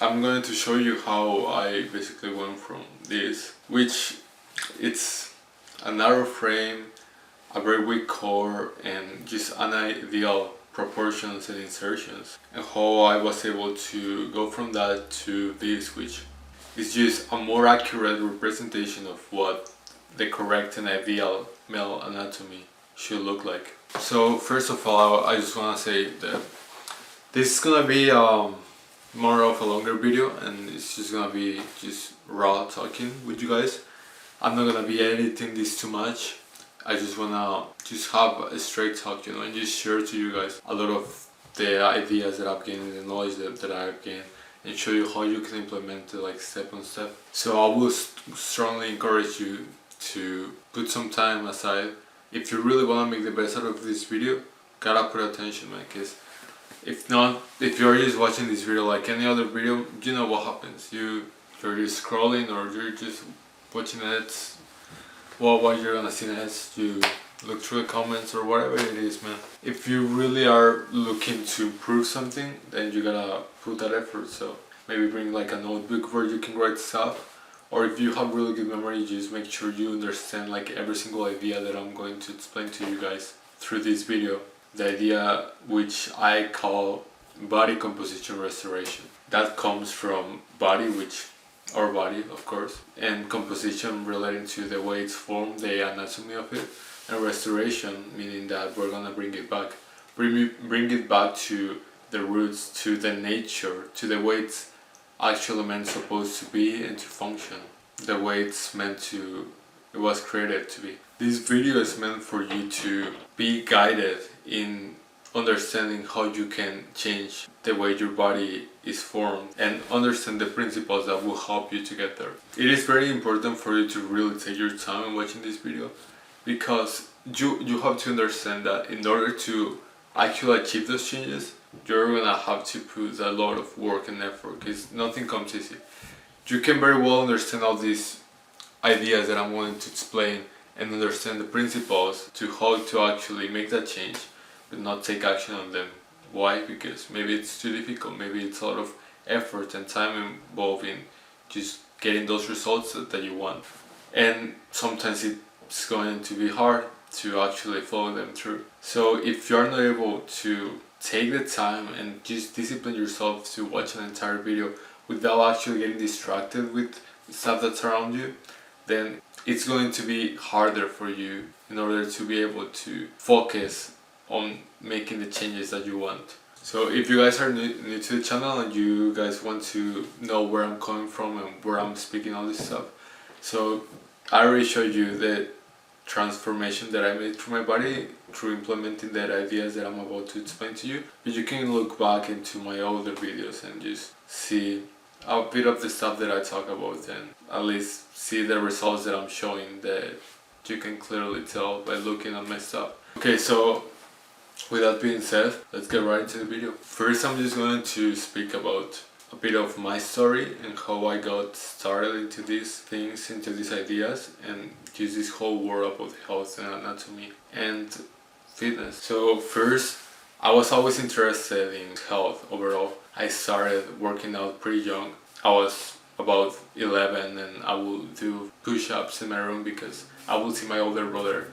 I'm going to show you how I basically went from this, which it's a narrow frame, a very weak core, and just unideal proportions and insertions, and how I was able to go from that to this, which is just a more accurate representation of what the correct and ideal male anatomy should look like. So first of all, I just want to say that this is gonna be more of a longer video, and it's just gonna be just raw talking with you guys. I'm not gonna be editing this too much. I just wanna just have a straight talk, and just share to you guys a lot of the ideas that I've gained, the knowledge that I've gained, and show you how you can implement it like step on step. So I will strongly encourage you to put some time aside. If you really wanna make the best out of this video, gotta put attention, man, because if not, if you're just watching this video like any other video, you know what happens. You're just scrolling, or you're just watching it. Well, what you're gonna see next, you look through the comments or whatever it is, man. If you really are looking to improve something, then you gotta put that effort. So maybe bring like a notebook where you can write stuff. Or if you have really good memory, just make sure you understand like every single idea that I'm going to explain to you guys through this video. The idea which I call body composition restoration. That comes from body, which our body of course, and composition relating to the way it's formed, the anatomy of it, and restoration meaning that we're gonna bring it back. Bring it back to the roots, to the nature, to the way it's actually meant supposed to be and to function, the way it was created to be. This video is meant for you to be guided in understanding how you can change the way your body is formed and understand the principles that will help you to get there. It is very important for you to really take your time in watching this video, because you have to understand that in order to actually achieve those changes, you're gonna have to put a lot of work and effort, because nothing comes easy. You can very well understand all these ideas that I'm going to explain and understand the principles to how to actually make that change, but not take action on them. Why? Because maybe it's too difficult, maybe it's a lot of effort and time involved in just getting those results that you want. And sometimes it's going to be hard to actually follow them through. So if you're not able to take the time and just discipline yourself to watch an entire video without actually getting distracted with stuff that's around you, then it's going to be harder for you in order to be able to focus on making the changes that you want. So if you guys are new to the channel and you guys want to know where I'm coming from and where I'm speaking all this stuff, so I already showed you the transformation that I made through my body through implementing the ideas that I'm about to explain to you. But you can look back into my older videos and just see a bit of the stuff that I talk about, and at least see the results that I'm showing, that you can clearly tell by looking at my stuff. Okay, so with that being said, let's get right into the video. First, I'm just going to speak about a bit of my story and how I got started into these things, into these ideas, and just this whole world about health and anatomy and fitness. So first, I was always interested in health overall. I started working out pretty young. I was about 11 and I would do push-ups in my room because I would see my older brother,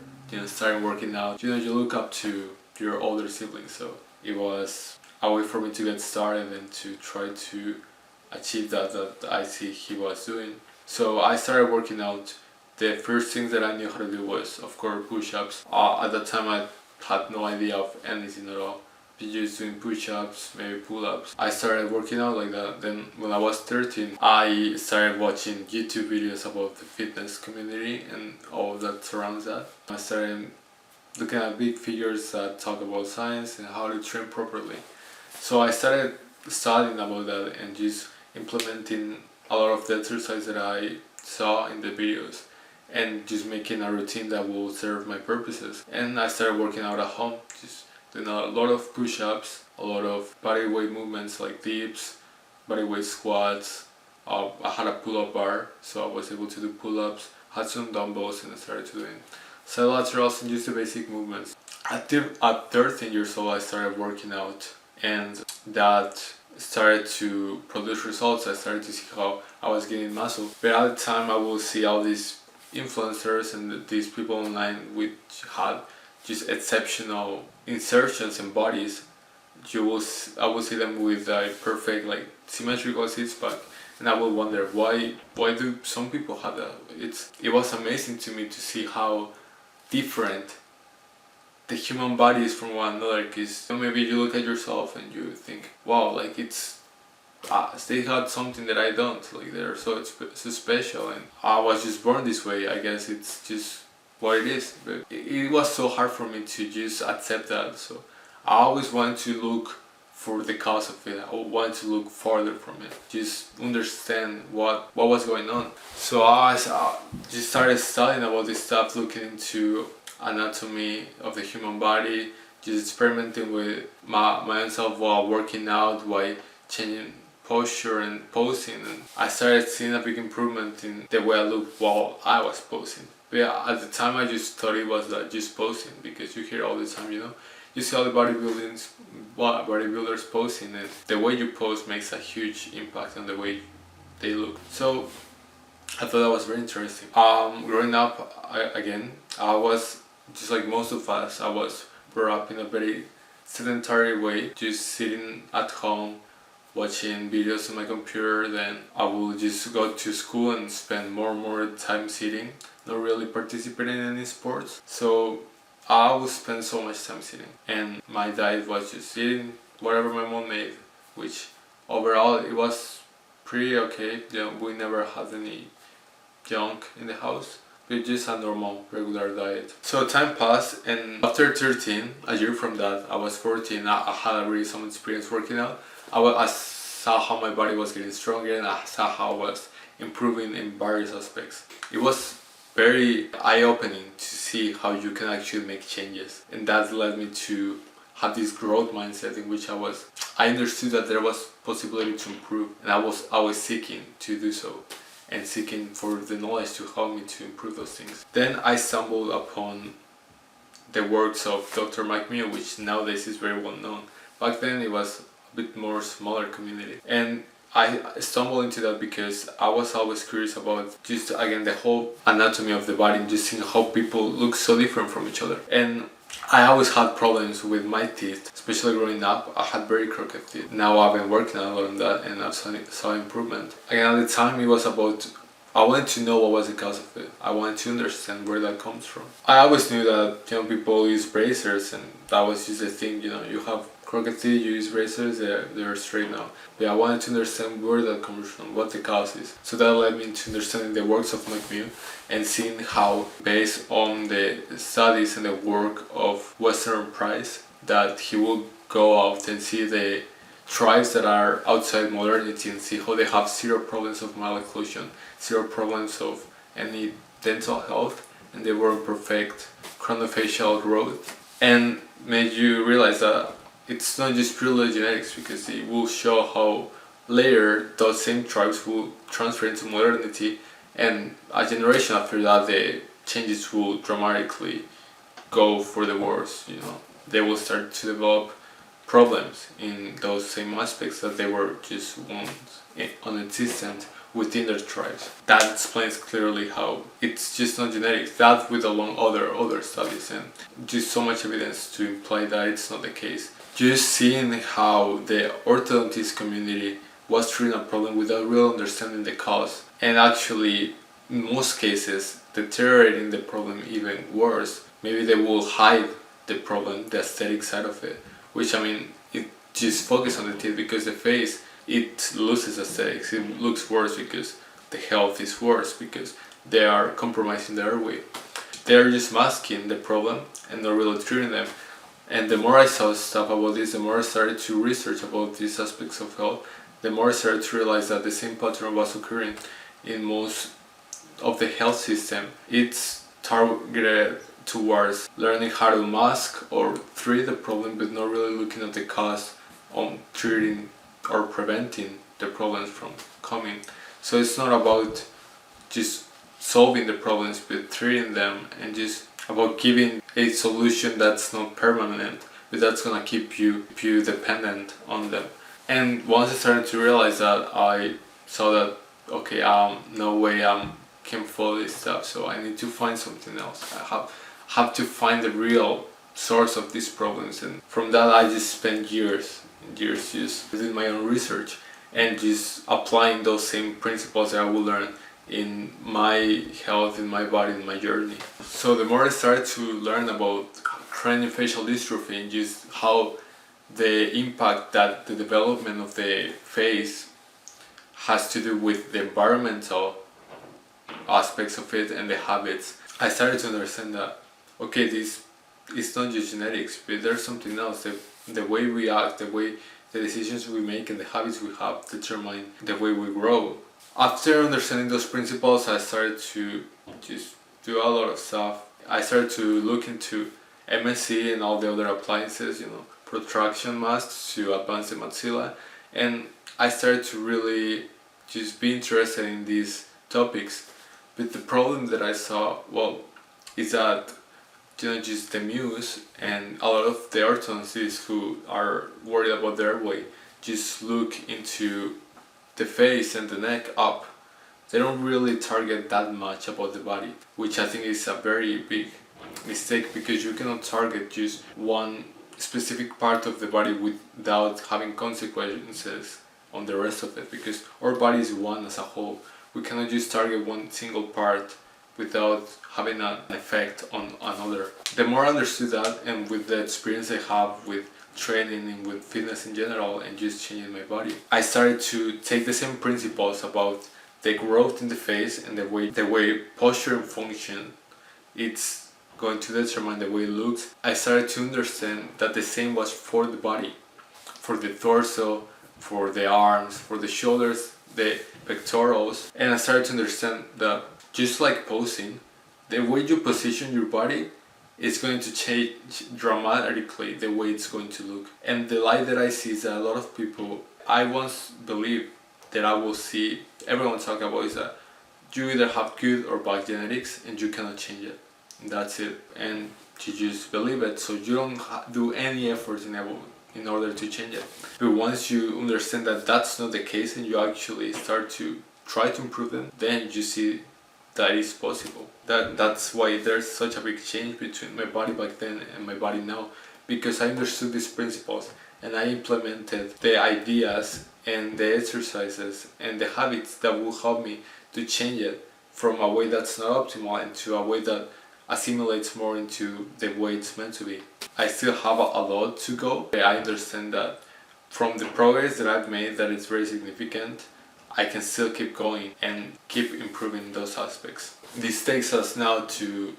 starting working out. You look up to your older siblings, so it was a way for me to get started and to try to achieve that I see he was doing. So I started working out. The first thing that I knew how to do was, of course, push-ups. At that time I had no idea of anything at all. Just doing push-ups, maybe pull-ups. I started working out like that. Then when I was 13, I started watching YouTube videos about the fitness community and all that surrounds that. I started looking at big figures that talk about science and how to train properly. So I started studying about that and just implementing a lot of the exercise that I saw in the videos and just making a routine that will serve my purposes. And I started working out at home, just doing a lot of push-ups, a lot of body weight movements like dips, body weight squats. I had a pull-up bar, so I was able to do pull-ups, had some dumbbells, and I started doing side laterals and just the basic movements. At 13 years old I started working out, and that started to produce results. I started to see how I was gaining muscle. But at the time, I will see all these influencers and these people online which had just exceptional insertions and bodies. I will see them with a perfect like symmetrical six pack, and I will wonder why do some people have that. It was amazing to me to see how different the human body is from one another. Because maybe you look at yourself and you think, wow, like they had something that I don't. Like they're so special, and I was just born this way. I guess it's just what it is. But it was so hard for me to just accept that. So I always wanted to look for the cause of it. I wanted to look farther from it, just understand what was going on. So I just started studying about this stuff, looking into anatomy of the human body, just experimenting with my own self while working out, while changing posture and posing, and I started seeing a big improvement in the way I looked while I was posing. But yeah, at the time I just thought it was just posing, because you hear all the time, you see all the bodybuilders posing, and the way you pose makes a huge impact on the way they look. So I thought that was very interesting. Growing up, I was just like most of us. I was brought up in a very sedentary way, just sitting at home watching videos on my computer. Then I will just go to school and spend more and more time sitting, not really participating in any sports. So I would spend so much time sitting, and my diet was just eating whatever my mom made, which overall it was pretty okay. We never had any junk in the house, but just a normal regular diet. So time passed, and after 13, a year from that, I was 14. I had already some experience working out. I saw how my body was getting stronger, and I saw how I was improving in various aspects. It was very eye-opening to see how you can actually make changes, and that led me to have this growth mindset in which I understood that there was possibility to improve, and I was seeking to do so, and seeking for the knowledge to help me to improve those things. Then I stumbled upon the works of Dr. Mike Mio, which nowadays is very well known. Back then it was a bit more smaller community, and I stumbled into that because I was always curious about just again the whole anatomy of the body, and just seeing how people look so different from each other. And I always had problems with my teeth, especially growing up. I had very crooked teeth. Now I've been working a lot on that, and I've saw improvement. Again, at the time it was about, I wanted to know what was the cause of it. I wanted to understand where that comes from. I always knew that people use bracers, and that was just the thing. You have crooked teeth, you use bracers, they're straight now. But I wanted to understand where that comes from, what the cause is. So that led me to understanding the works of Mike Mio, and seeing how, based on the studies and the work of Western Price, that he will go out and see the tribes that are outside modernity and see how they have zero problems of malocclusion, zero problems of any dental health, and they were in perfect craniofacial growth, and made you realize that it's not just purely genetics, because it will show how later those same tribes will transfer into modernity, and a generation after that the changes will dramatically go for the worse. They will start to develop problems in those same aspects that they were just once non-existent within their tribes. That explains clearly how it's just not genetics. That with along other studies, and just so much evidence to imply that it's not the case. Just seeing how the orthodontist community was treating a problem without really understanding the cause, and actually in most cases deteriorating the problem even worse. Maybe they will hide the problem, the aesthetic side of it, which it just focuses on the teeth, because the face, it loses aesthetics. It looks worse because the health is worse, because they are compromising the airway. They're just masking the problem and not really treating them. And the more I saw stuff about this, the more I started to research about these aspects of health, the more I started to realize that the same pattern was occurring in most of the health system. It's targeted towards learning how to mask or treat the problem, but not really looking at the cause on treating or preventing the problems from coming. So it's not about just solving the problems, but treating them, and just about giving a solution that's not permanent, but that's gonna keep you dependent on them. And once I started to realize that, I saw that, okay, no way can follow this stuff, so I need to find something else. I have to find the real source of these problems, and from that I just spent years and years just doing my own research and just applying those same principles that I will learn in my health, in my body, in my journey. So the more I started to learn about craniofacial dystrophy and just how the impact that the development of the face has to do with the environmental aspects of it and the habits, I started to understand that, okay, this is not just genetics, but there's something else. The way we act, the way the decisions we make and the habits we have determine the way we grow. After understanding those principles, I started to just do a lot of stuff. I started to look into MSc and all the other appliances, protraction masks to advance the maxilla, and I started to really just be interested in these topics. But the problem that I saw, is that just the muse and a lot of the orthodontists who are worried about their way just look into the face and the neck up. They don't really target that much about the body, which I think is a very big mistake, because you cannot target just one specific part of the body without having consequences on the rest of it, because our body is one as a whole. We cannot just target one single part without having an effect on another. The more I understood that, and with the experience I have with training and with fitness in general and just changing my body, I started to take the same principles about the growth in the face and the way posture and function it's going to determine the way it looks. I started to understand that the same was for the body, for the torso, for the arms, for the shoulders, the pectorals, and I started to understand that just like posing, the way you position your body is going to change dramatically the way it's going to look. And the light that I see is that a lot of people, I once believed that I will see everyone talk about, is that you either have good or bad genetics and you cannot change it. And that's it. And you just believe it, so you don't do any efforts in order to change it. But once you understand that that's not the case and you actually start to try to improve them, then you see that is possible. That's why there's such a big change between my body back then and my body now, because I understood these principles and I implemented the ideas and the exercises and the habits that will help me to change it from a way that's not optimal into a way that assimilates more into the way it's meant to be. I still have a lot to go. I understand that from the progress that I've made, that it's very significant, I can still keep going and keep improving those aspects. This takes us now to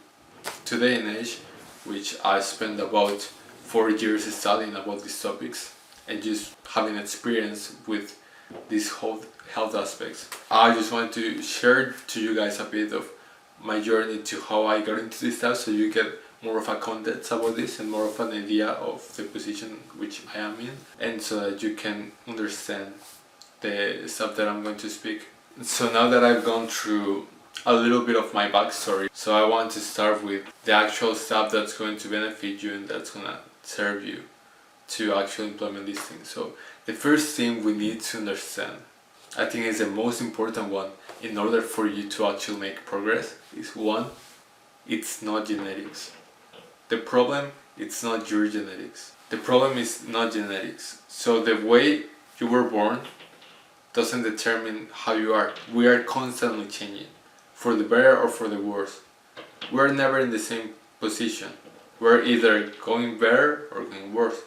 today and age, which I spent about 4 years studying about these topics and just having experience with these whole health aspects. I just want to share to you guys a bit of my journey to how I got into this stuff, so you get more of a context about this and more of an idea of the position which I am in, and so that you can understand the stuff that I'm going to speak. So now that I've gone through a little bit of my backstory, so I want to start with the actual stuff that's going to benefit you and that's gonna serve you to actually implement these things. So the first thing we need to understand, I think is the most important one in order for you to actually make progress, is one, it's not genetics. The problem, it's not your genetics. The problem is not genetics. So the way you were born doesn't determine how you are. We are constantly changing, for the better or for the worse. We're never in the same position. We're either going better or going worse.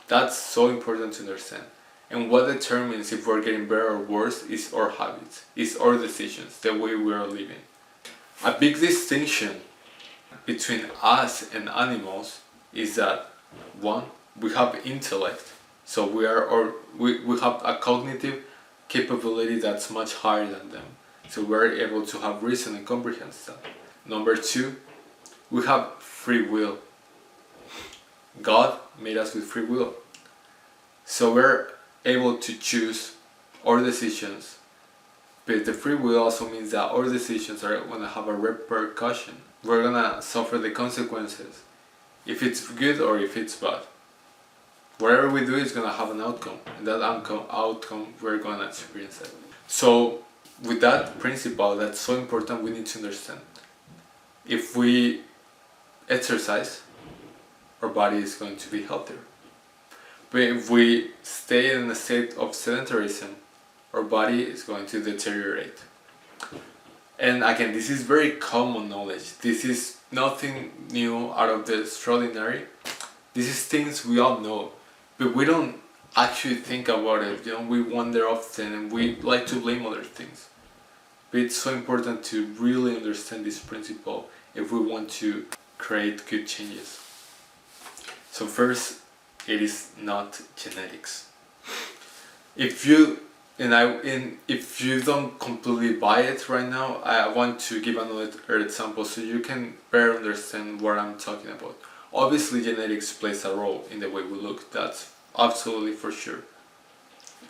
That's so important to understand. And what determines if we're getting better or worse is our habits, is our decisions, the way we are living. A big distinction between us and animals is that, one, we have intellect. So we have a cognitive capability that's much higher than them. So we're able to have reason and comprehend stuff. Number two, we have free will. God made us with free will. So we're able to choose our decisions. But the free will also means that our decisions are going to have a repercussion. We're going to suffer the consequences, if it's good or if it's bad. whatever we do is gonna have an outcome, and that outcome we're gonna experience it. So with that principle that's so important, we need to understand. If we exercise, our body is going to be healthier. But if we stay in a state of sedentarism, our body is going to deteriorate. And again, this is very common knowledge. This is nothing new out of the extraordinary. This is things we all know, but we don't actually think about it. We wonder often and we like to blame other things. But it's so important to really understand this principle if we want to create good changes. So first, it is not genetics. If you don't completely buy it right now, I want to give another example so you can better understand what I'm talking about. Obviously, genetics plays a role in the way we look. That's absolutely for sure.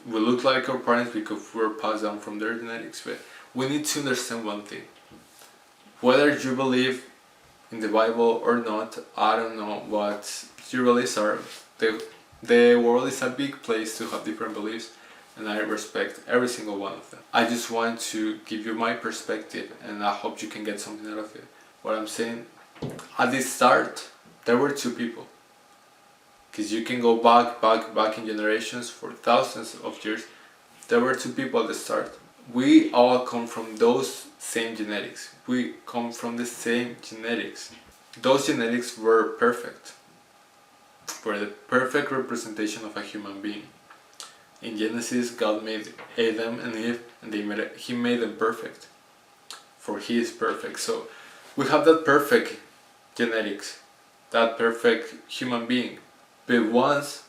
We look like our parents because we're passed down from their genetics, but we need to understand one thing. Whether you believe in the Bible or not, I don't know what your beliefs are. The world is a big place to have different beliefs, and I respect every single one of them. I just want to give you my perspective, and I hope you can get something out of it. What I'm saying, at the start, there were two people. Because you can go back in generations for thousands of years. There were two people at the start. We all come from those same genetics. We come from the same genetics. Those genetics were perfect. Were the perfect representation of a human being. In Genesis, God made Adam and Eve, and He made them perfect. For He is perfect. So we have that perfect genetics, that perfect human being. But once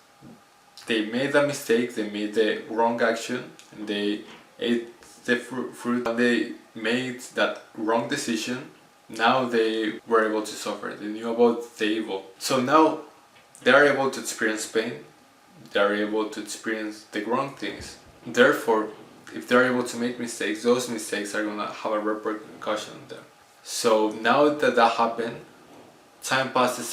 they made a mistake, they made the wrong action, and they ate the fruit, and they made that wrong decision, now they were able to suffer. They knew about the evil. So now they are able to experience pain, they are able to experience the wrong things. Therefore, if they are able to make mistakes, those mistakes are going to have a repercussion on them. So now that happened, time passes.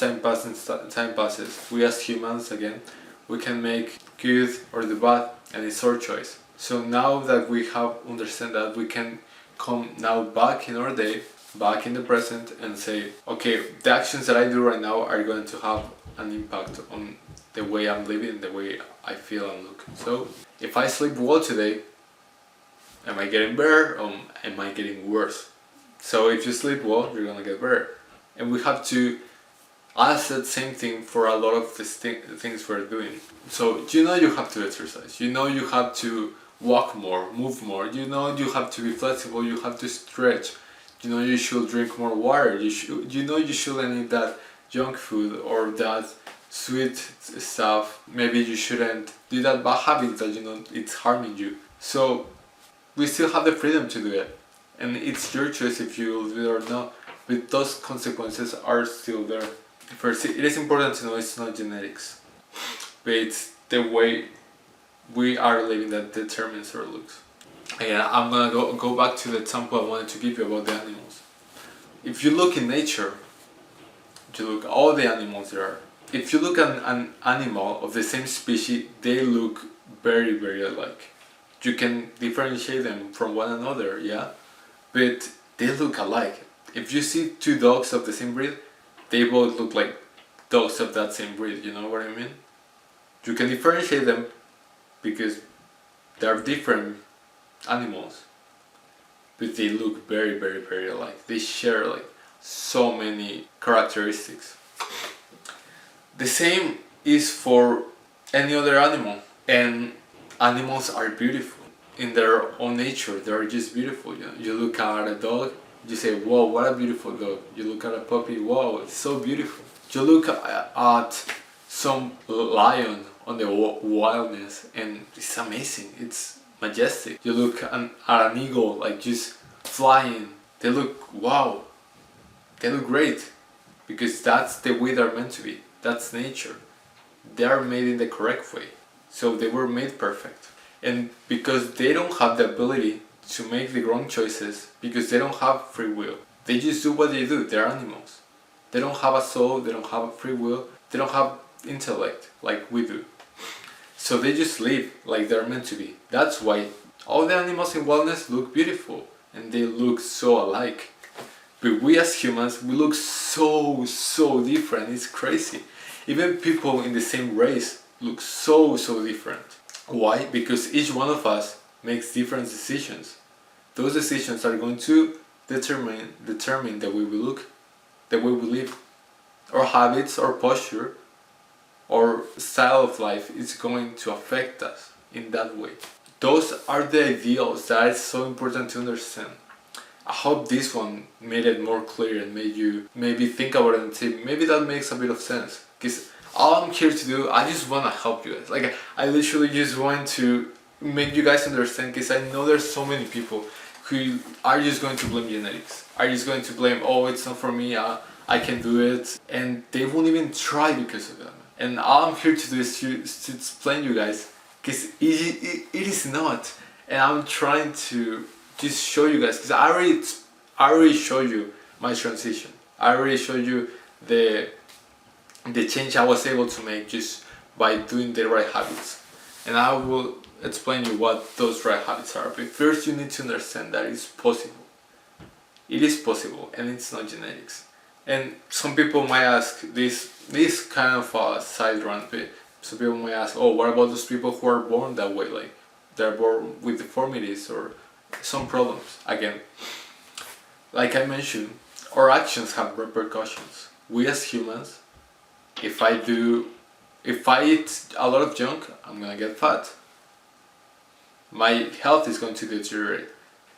We as humans, again, we can make good or the bad, and it's our choice. So now that we have understand that, we can come now back in our day, back in the present, and say, okay, the actions that I do right now are going to have an impact on the way I'm living, the way I feel and look. So if I sleep well today, am I getting better or am I getting worse? So if you sleep well, you're gonna get better. And we have to ask that same thing for a lot of the things we're doing. So you have to exercise, you have to walk more, move more, you have to be flexible, you have to stretch, you should drink more water, you shouldn't eat that junk food or that sweet stuff. Maybe you shouldn't do that bad habit that it's harming you. So we still have the freedom to do it, and it's your choice if you will do it or not, but those consequences are still there. First, it is important to know it's not genetics, but it's the way we are living that determines our looks. Again, I'm gonna go back to the example I wanted to give you about the animals. If you look in nature, you look at all the animals there are. If you look at an animal of the same species, they look very, very alike. You can differentiate them from one another, yeah? But they look alike. If you see two dogs of the same breed, they both look like dogs of that same breed, you know what I mean? You can differentiate them because they are different animals, but they look very, very, very alike. They share like so many characteristics. The same is for any other animal, and animals are beautiful in their own nature. They are just beautiful. You look at a dog, you say, "Whoa, what a beautiful dog." You look at a puppy, "Wow, it's so beautiful." You look at some lion on the wildness, and it's amazing. It's majestic. You look at an eagle, like just flying. They look, wow. They look great, because that's the way they're meant to be. That's nature. They are made in the correct way. So they were made perfect. And because they don't have the ability to make the wrong choices, because they don't have free will, they just do what they do. They're animals. They don't have a soul, they don't have a free will, they don't have intellect like we do. So they just live like they're meant to be. That's why all the animals in wilderness look beautiful and they look so alike. But we as humans, we look so different. It's crazy. Even people in the same race look so different. Why? Because each one of us makes different decisions. Those decisions are going to determine the way we look, the way we live. Our habits, our posture, our style of life is going to affect us in that way. Those are the ideals that is so important to understand. I hope this one made it more clear and made you maybe think about it and say maybe that makes a bit of sense. Because all I'm here to do, I just want to help you guys. Like I literally just want to make you guys understand, because I know there's so many people who are just going to blame genetics, are just going to blame, oh, it's not for me, I can do it, and they won't even try because of that. And all I'm here to do is to explain you guys, because it is not. And I'm trying to just show you guys, because I already showed you my transition. I already showed you the change I was able to make just by doing the right habits. And I will explain you what those right habits are. But first you need to understand that it's possible. It is possible, and it's not genetics. And some people might ask this kind of a side rant, but some people might ask, oh, what about those people who are born that way? Like they're born with deformities or some problems. Again, like I mentioned, our actions have repercussions. We as humans, if I eat a lot of junk, I'm gonna get fat. My health is going to deteriorate.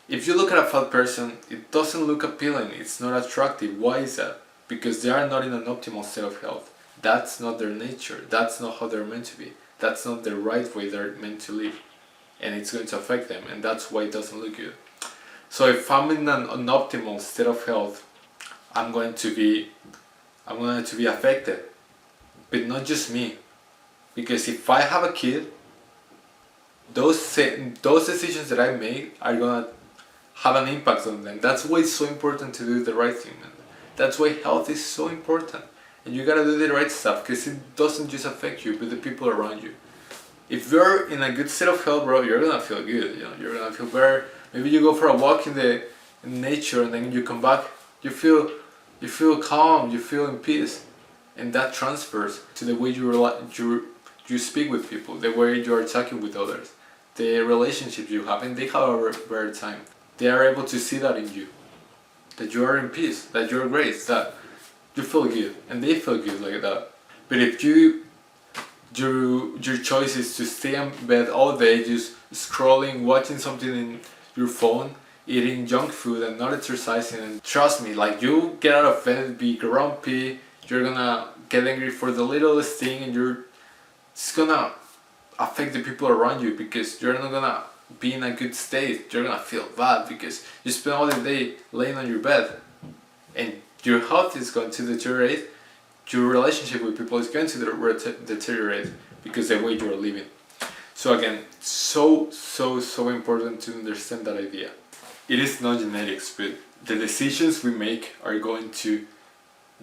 If you look at a fat person, it doesn't look appealing, it's not attractive. Why is that? Because they are not in an optimal state of health. That's not their nature, that's not how they're meant to be. That's not the right way they're meant to live. And it's going to affect them, and that's why it doesn't look good. So if I'm in an optimal state of health, I'm going to be affected. But not just me. Because if I have a kid, those decisions that I make are gonna have an impact on them. That's why it's so important to do the right thing, man. That's why health is so important. And you gotta do the right stuff, because it doesn't just affect you, but the people around you. If you're in a good state of health, bro, you're gonna feel good. You know, you're gonna feel better. Maybe you go for a walk in nature, and then you come back. You feel calm. You feel in peace, and that transfers to the way you speak with people, the way you are talking with others, the relationships you have, and they have a better time. They are able to see that in you, that you are in peace, that you're great, that you feel good, and they feel good like that. But if your choice is to stay in bed all day, just scrolling, watching something in your phone, eating junk food and not exercising, and trust me, like you get out of bed, be grumpy, you're gonna get angry for the littlest thing, and it's gonna affect the people around you, because you're not gonna be in a good state. You're gonna feel bad because you spend all the day laying on your bed, and your health is going to deteriorate. Your relationship with people is going to deteriorate because the way you are living. So again, so important to understand that idea. It is not genetics, but the decisions we make are going to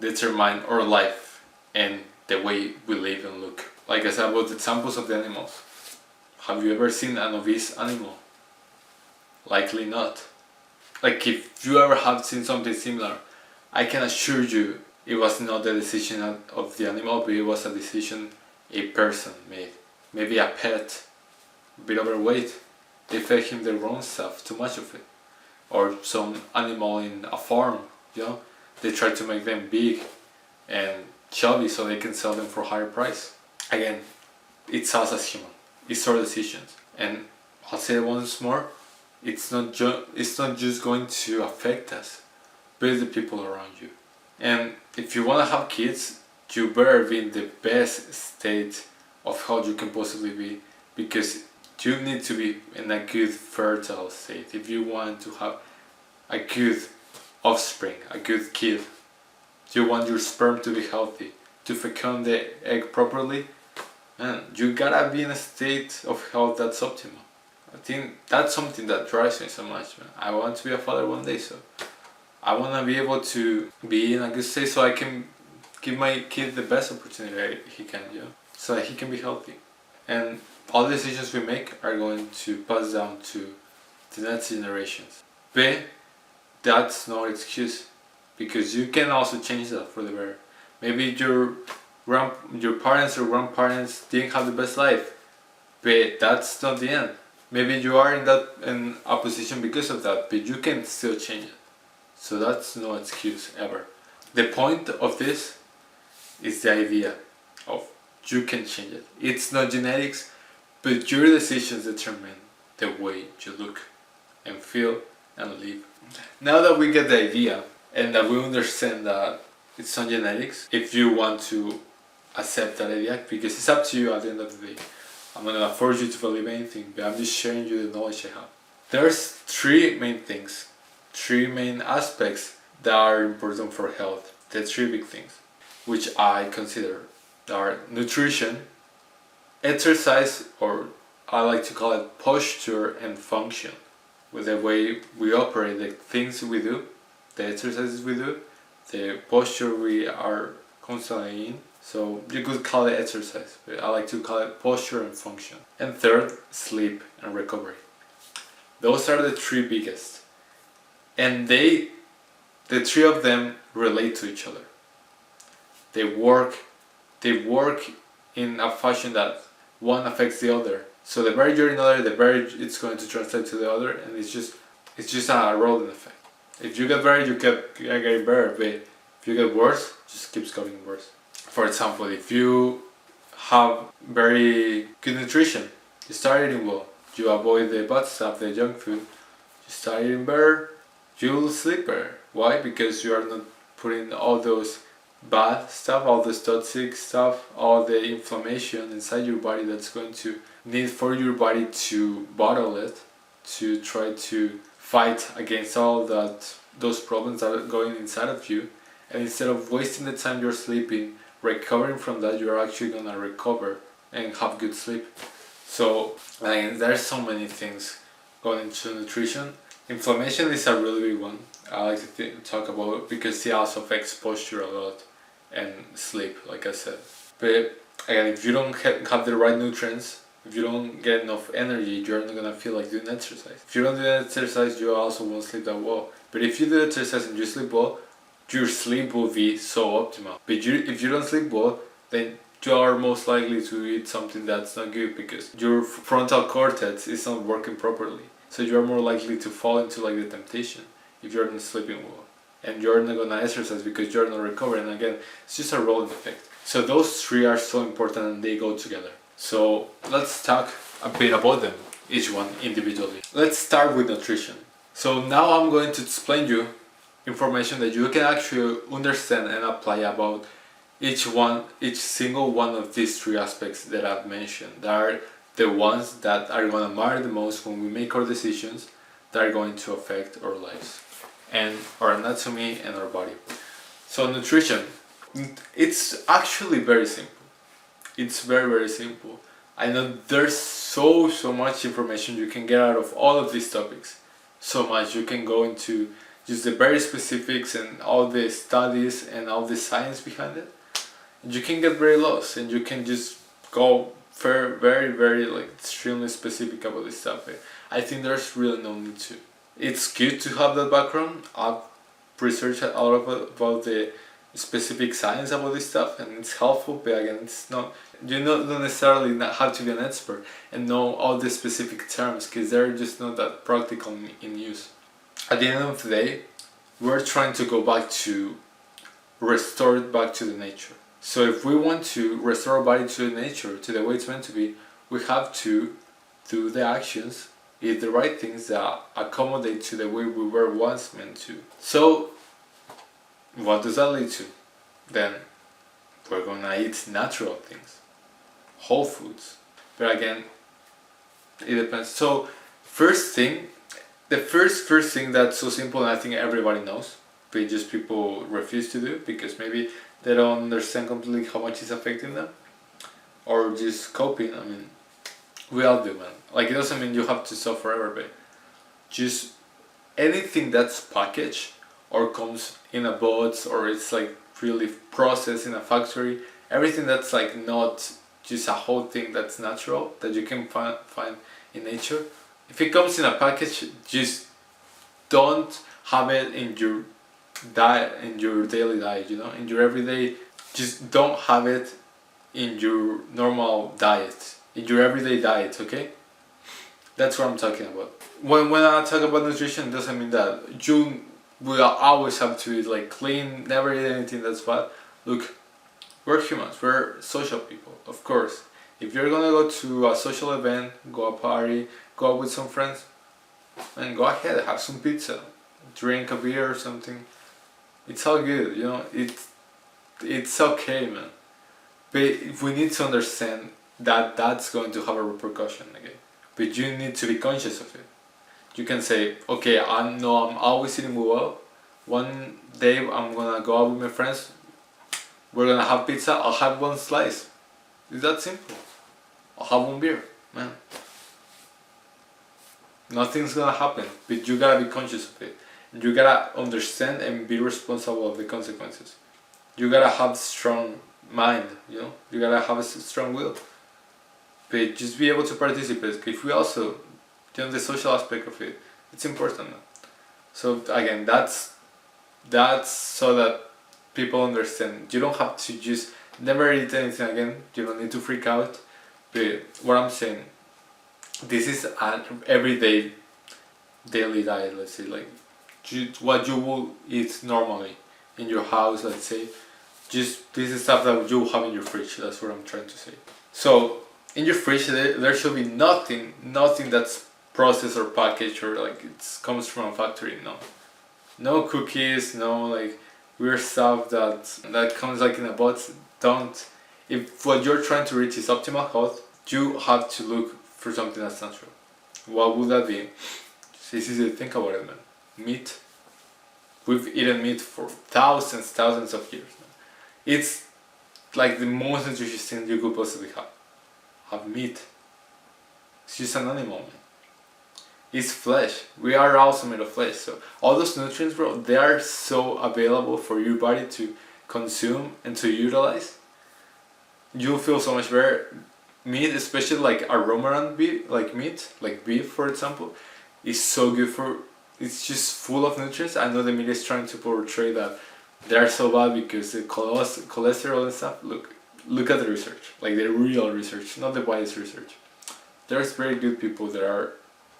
determine our life and the way we live and look. Like I said about the examples of the animals. Have you ever seen an obese animal? Likely not. Like if you ever have seen something similar, I can assure you it was not the decision of the animal, but it was a decision a person made. Maybe a pet, a bit overweight, they fed him the wrong stuff, too much of it. Or some animal in a farm, you know, they try to make them big and chubby so they can sell them for a higher price. Again, it's us as human. It's our decisions. And I'll say it once more, it's not just going to affect us, but the people around you. And if you want to have kids, you better be in the best state of health you can possibly be, because you need to be in a good fertile state if you want to have a good offspring, a good kid. You want your sperm to be healthy, to fecund the egg properly, and you gotta be in a state of health that's optimal. I think that's something that drives me so much, man. I want to be a father one day, so I want to be able to be in a good state so I can give my kid the best opportunity he can, you know, so that he can be healthy. And all the decisions we make are going to pass down to the next generations. But that's no excuse, because you can also change that for the better. Maybe your parents or grandparents didn't have the best life, but that's not the end. Maybe you are in a position because of that, but you can still change it. So that's no excuse ever. The point of this is the idea of you can change it. It's not genetics, but your decisions determine the way you look and feel and live. Now that we get the idea and that we understand that it's not genetics, if you want to accept that idea, because it's up to you at the end of the day. I'm not gonna force you to believe anything, but I'm just sharing you the knowledge I have. There's three main things, three main aspects that are important for health. The three big things, which I consider are nutrition, exercise, or I like to call it posture and function. With the way we operate, the things we do, the exercises we do, the posture we are constantly in. So you could call it exercise, but I like to call it posture and function. And third, sleep and recovery. Those are the three biggest. And the three of them relate to each other. They work in a fashion that one affects the other. So the better you're in other, the better it's going to translate to the other, and it's just a rolling effect. If you get better, you get getting better, but if you get worse, it just keeps getting worse. For example, if you have very good nutrition, you start eating well, you avoid the bad stuff, the junk food, you start eating better, you'll sleep better. Why? Because you are not putting all those bad stuff, all the toxic stuff, all the inflammation inside your body that's going to need for your body to bottle it, to try to fight against all those problems that are going inside of you. And instead of wasting the time you're sleeping recovering from that, you're actually gonna recover and have good sleep. So there's so many things going into nutrition. Inflammation is a really big one. I like to talk about it because it also affects posture a lot and sleep, like I said. But again, if you don't have the right nutrients, if you don't get enough energy, you're not gonna feel like doing exercise. If you don't do exercise, you also won't sleep that well. But if you do exercise and you sleep well, your sleep will be so optimal. But if you don't sleep well, then you are most likely to eat something that's not good because your frontal cortex is not working properly. So you are more likely to fall into like the temptation if you're not sleeping well. And you're not gonna exercise because you're not recovering. And again, it's just a rolling effect. So those three are so important and they go together. So let's talk a bit about them, each one individually. Let's start with nutrition. So now I'm going to explain you information that you can actually understand and apply about each single one of these three aspects that I've mentioned. They are the ones that are going to matter the most when we make our decisions, that are going to affect our lives and our anatomy and our body. So nutrition, it's actually very simple. It's very, very simple. I know there's so much information you can get out of all of these topics. So much you can go into just the very specifics and all the studies and all the science behind it. And you can get very lost and you can just go very, very like extremely specific about this stuff. I think there's really no need to. It's good to have that background. I've researched a lot about the specific science about this stuff and it's helpful, but again, it's not, you don't necessarily have to be an expert and know all the specific terms because they're just not that practical in use. At the end of the day, we're trying to go back to restore it back to the nature. So if we want to restore our body to the nature, to the way it's meant to be, we have to do the actions, eat the right things that accommodate to the way we were once meant to. So what does that lead to? Then we're gonna eat natural things, whole foods. But again, it depends. So first thing, the first thing that's so simple and I think everybody knows, but just people refuse to do because maybe they don't understand completely how much it's affecting them or just coping. I mean, we all do, man. Like, it doesn't mean you have to stop forever, but just anything that's packaged or comes in a box or it's like really processed in a factory, everything that's like not just a whole thing that's natural that you can find in nature. If it comes in a package, just don't have it in your diet, in your daily diet, in your everyday. Just don't have it in your normal diet, in your everyday diet, okay? That's what I'm talking about. When I talk about nutrition, it doesn't mean that you will always have to eat like clean, never eat anything that's bad. Look, we're humans, we're social people, of course. If you're gonna go to a social event, go a party, go out with some friends, and go ahead, have some pizza, drink a beer or something. It's all good, it's okay, man. But we need to understand that that's going to have a repercussion again. But you need to be conscious of it. You can say, okay, I'm always eating well. One day I'm gonna go out with my friends. We're gonna have pizza. I'll have one slice. It's that simple. I'll have one beer, man. Nothing's gonna happen, but you gotta be conscious of it. You gotta understand and be responsible of the consequences. You gotta have strong mind, you gotta have a strong will. But just be able to participate. If we also, the social aspect of it, it's important. So again, that's so that people understand. You don't have to just never eat anything again. You don't need to freak out. But what I'm saying, this is an everyday, daily diet. Let's say like what you will eat normally in your house. Let's say, just this is stuff that you have in your fridge. That's what I'm trying to say. So in your fridge, there should be nothing that's processed or packaged or like it comes from a factory. No cookies, no like weird stuff that comes like in a box. Don't. If what you're trying to reach is optimal health, you have to look for something that's natural. What would that be? It's easy to think about it, man. Meat. We've eaten meat for thousands of years, man. It's like the most nutritious thing you could possibly have meat. It's just an animal, man. It's flesh. We are also made of flesh. So all those nutrients, bro, they are so available for your body to consume and to utilize. You'll feel so much better. Meat, especially like a ruminant beef, like meat, like beef for example, is so good for. It's just full of nutrients. I know the media is trying to portray that they are so bad because the cholesterol and stuff. Look at the research, like the real research, not the biased research. There's very good people that are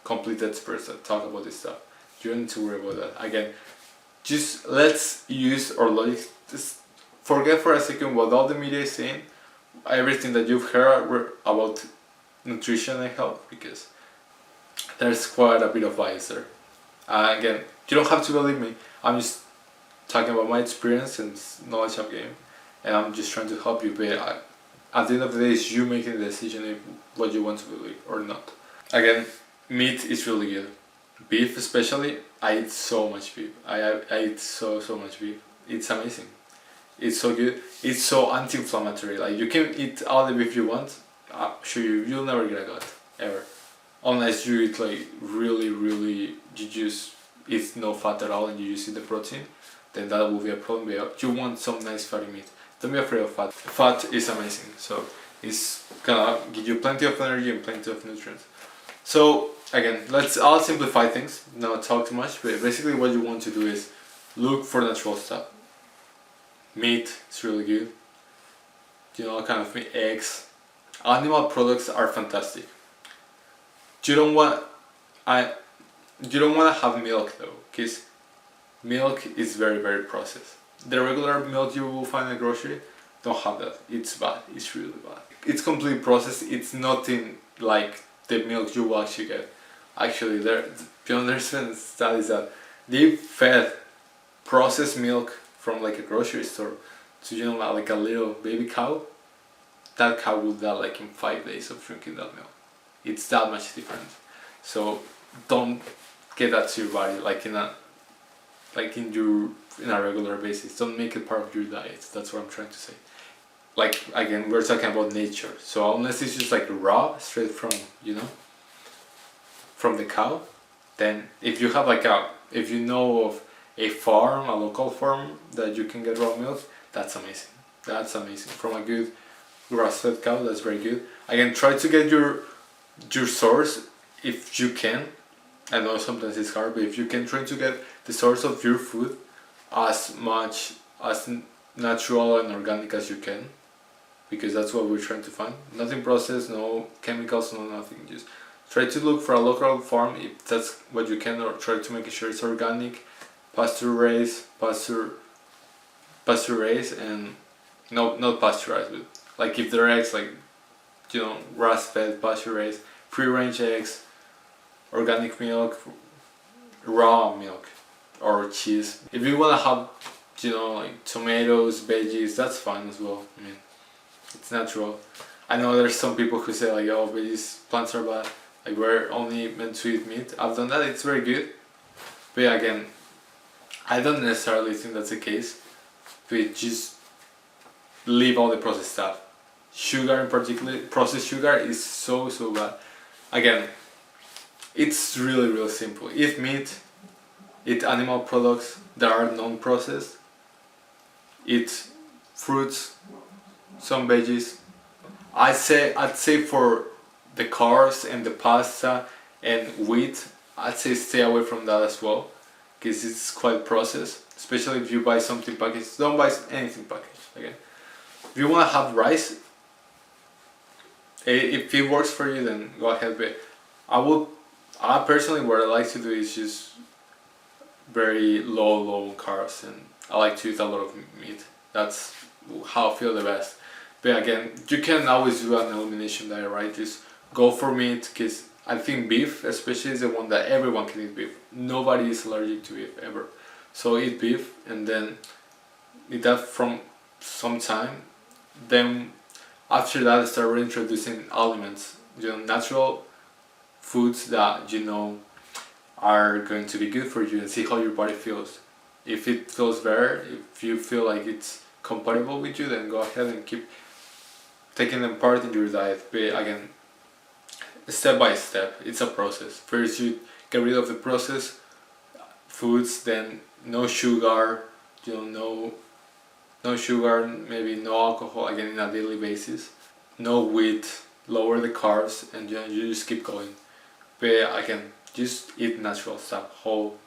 complete experts that talk about this stuff. You don't need to worry about that. Again, just let's use our logic. Just forget for a second what all the media is saying, everything that you've heard about nutrition and health, because there's quite a bit of bias there. Again, you don't have to believe me. I'm just talking about my experience and knowledge I've gained, and I'm just trying to help you. But at the end of the day, it's you making the decision if what you want to believe or not. Again, meat is really good. Beef especially, I eat so much beef. I eat so much beef. It's amazing. It's so good. It's so anti-inflammatory. Like you can eat all the beef you want. I'm sure you'll never get a gut ever, unless you eat like really you just eat no fat at all and you just eat the protein. Then that will be a problem. But you want some nice fatty meat. Don't be afraid of fat. Fat is amazing. So it's gonna give you plenty of energy and plenty of nutrients. So again, I'll simplify things, not talk too much, but basically what you want to do is look for natural stuff. Meat is really good. Kind of meat, eggs. Animal products are fantastic. You don't want to have milk though, because milk is very processed. The regular milk you will find in the grocery don't have that. It's bad. It's really bad. It's completely processed. It's nothing like the milk you will actually get. Actually, there's been studies that they fed processed milk from like a grocery store to like a little baby cow. That cow will die like in 5 days of drinking that milk. It's that much different. So don't get that to your body in a regular basis. Don't make it part of your diet. That's what I'm trying to say. Like again, we're talking about nature. So unless it's just like raw, straight from from the cow, then if you have if you know of a farm, a local farm that you can get raw milk, that's amazing. That's amazing. From a good grass-fed cow. That's very good. Again, try to get your source if you can. I know sometimes it's hard, but if you can, try to get the source of your food as much as natural and organic as you can, because that's what we're trying to find. Nothing processed, no chemicals, no nothing. Just try to look for a local farm if that's what you can, or try to make sure it's organic, pasture raised, and no, not pasteurized, but like if they're eggs, like grass fed, pasture raised, free range eggs, organic milk, raw milk, or cheese. If you wanna have like tomatoes, veggies, that's fine as well. I mean, it's natural. I know there's some people who say like, oh, veggies, plants are bad. Like we're only meant to eat meat. I've done that. It's very good. But again, I don't necessarily think that's the case. But just leave all the processed stuff. Sugar in particular, processed sugar is so bad. Again, it's really simple. Eat meat, eat animal products that are non-processed, eat fruits, some veggies. I'd say for the carbs and the pasta and wheat, I'd say stay away from that as well, because it's quite processed. Especially if you buy something packaged, don't buy anything packaged. Okay, if you want to have rice, if it works for you, then go ahead. But I personally, what I like to do is just very low carbs, and I like to eat a lot of meat. That's how I feel the best. But again, you can always do an elimination diet, right? Just go for meat, because I think beef especially is the one that everyone can eat beef. Nobody is allergic to beef ever. So eat beef, and then eat that from some time. Then after that, start reintroducing elements, natural foods that are going to be good for you, and see how your body feels. If it feels better, if you feel like it's compatible with you, then go ahead and keep taking them part in your diet. But again, step by step, it's a process. First you get rid of the processed foods, then no sugar, no sugar, maybe no alcohol, again, on a daily basis, no wheat, lower the carbs, and you just keep going. But again, just eat natural stuff, whole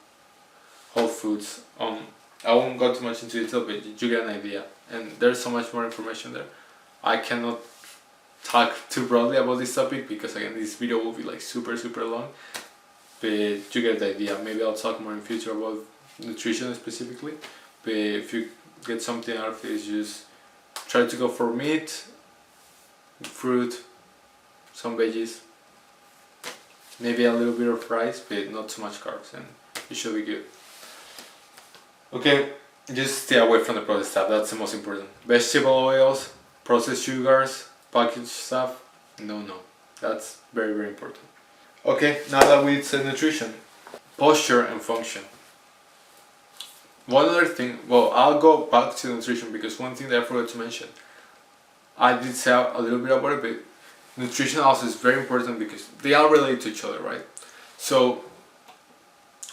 foods. I won't go too much into detail, but you get an idea. And there's so much more information there. I cannot talk too broadly about this topic, because again, this video will be like super long. But you get the idea. Maybe I'll talk more in future about nutrition specifically. But if you get something out of this, just try to go for meat, fruit, some veggies, maybe a little bit of rice, but not too much carbs, and you should be good. Okay, just stay away from the processed stuff. That's the most important. Vegetable oils, processed sugars, packaged stuff, no. That's very important. Okay, now that we said nutrition, posture and function. One other thing, well, I'll go back to nutrition, because one thing that I forgot to mention, I did say a little bit about it, but nutrition also is very important, because they are related to each other, right? So,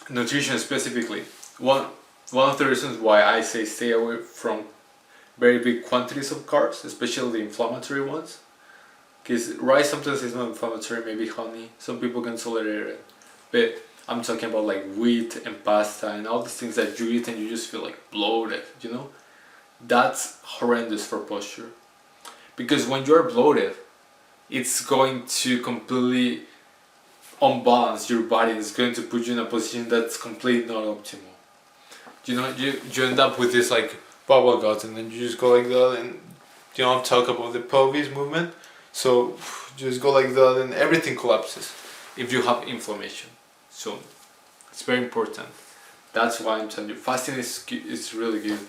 nutrition specifically, one of the reasons why I say stay away from very big quantities of carbs, especially the inflammatory ones, because rice sometimes is not inflammatory, maybe honey, some people can tolerate it, but I'm talking about like wheat and pasta and all these things that you eat and you just feel like bloated, That's horrendous for posture. Because when you're bloated, it's going to completely unbalance your body. It's going to put you in a position that's completely not optimal. You end up with this like bubble gut, and then you just go like that, and talk about the pelvis movement. So just go like that, and everything collapses if you have inflammation. So it's very important. That's why I'm telling you, fasting is really good.